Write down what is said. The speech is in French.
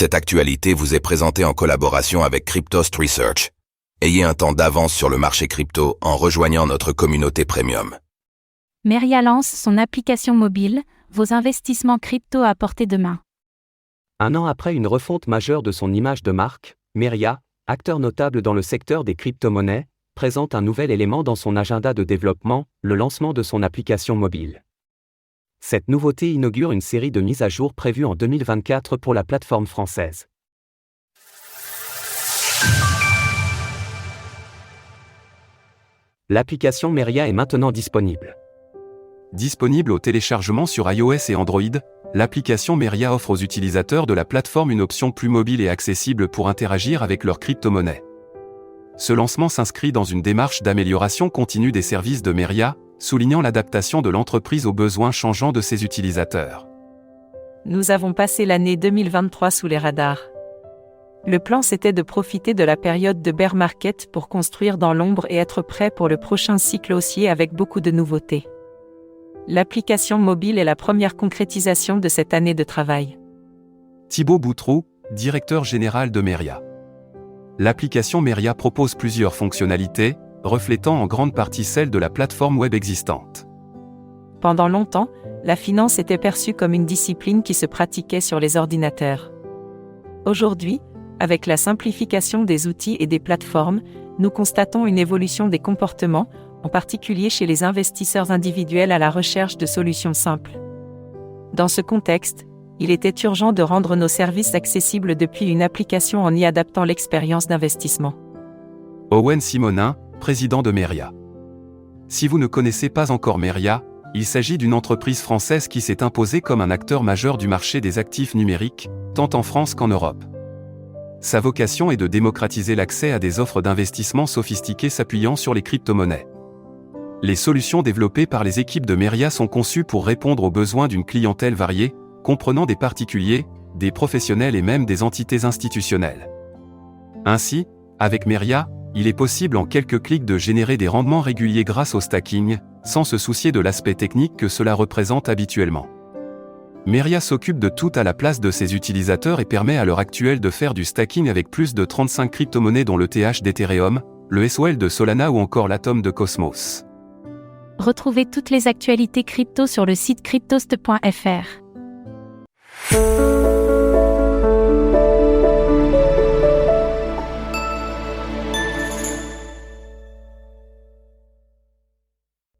Cette actualité vous est présentée en collaboration avec Cryptost Research. Ayez un temps d'avance sur le marché crypto en rejoignant notre communauté premium. Meria lance son application mobile, vos investissements crypto à portée de main. Un an après une refonte majeure de son image de marque, Meria, acteur notable dans le secteur des crypto-monnaies, présente un nouvel élément dans son agenda de développement, le lancement de son application mobile. Cette nouveauté inaugure une série de mises à jour prévues en 2024 pour la plateforme française. L'application Meria est maintenant disponible. Disponible au téléchargement sur iOS et Android, l'application Meria offre aux utilisateurs de la plateforme une option plus mobile et accessible pour interagir avec leurs crypto-monnaies. Ce lancement s'inscrit dans une démarche d'amélioration continue des services de Meria, soulignant l'adaptation de l'entreprise aux besoins changeants de ses utilisateurs. Nous avons passé l'année 2023 sous les radars. Le plan c'était de profiter de la période de bear market pour construire dans l'ombre et être prêt pour le prochain cycle haussier avec beaucoup de nouveautés. L'application mobile est la première concrétisation de cette année de travail. Thibaut Boutroux, directeur général de Meria. L'application Meria propose plusieurs fonctionnalités, reflétant en grande partie celles de la plateforme web existante. Pendant longtemps, la finance était perçue comme une discipline qui se pratiquait sur les ordinateurs. Aujourd'hui, avec la simplification des outils et des plateformes, nous constatons une évolution des comportements, en particulier chez les investisseurs individuels à la recherche de solutions simples. Dans ce contexte, il était urgent de rendre nos services accessibles depuis une application en y adaptant l'expérience d'investissement. Owen Simonin, président de Meria. Si vous ne connaissez pas encore Meria, il s'agit d'une entreprise française qui s'est imposée comme un acteur majeur du marché des actifs numériques, tant en France qu'en Europe. Sa vocation est de démocratiser l'accès à des offres d'investissement sophistiquées s'appuyant sur les crypto-monnaies. Les solutions développées par les équipes de Meria sont conçues pour répondre aux besoins d'une clientèle variée, comprenant des particuliers, des professionnels et même des entités institutionnelles. Ainsi, avec Meria, il est possible en quelques clics de générer des rendements réguliers grâce au stacking, sans se soucier de l'aspect technique que cela représente habituellement. Meria s'occupe de tout à la place de ses utilisateurs et permet à l'heure actuelle de faire du stacking avec plus de 35 crypto-monnaies dont le TH d'Ethereum, le SOL de Solana ou encore l'Atom de Cosmos. Retrouvez toutes les actualités crypto sur le site cryptost.fr.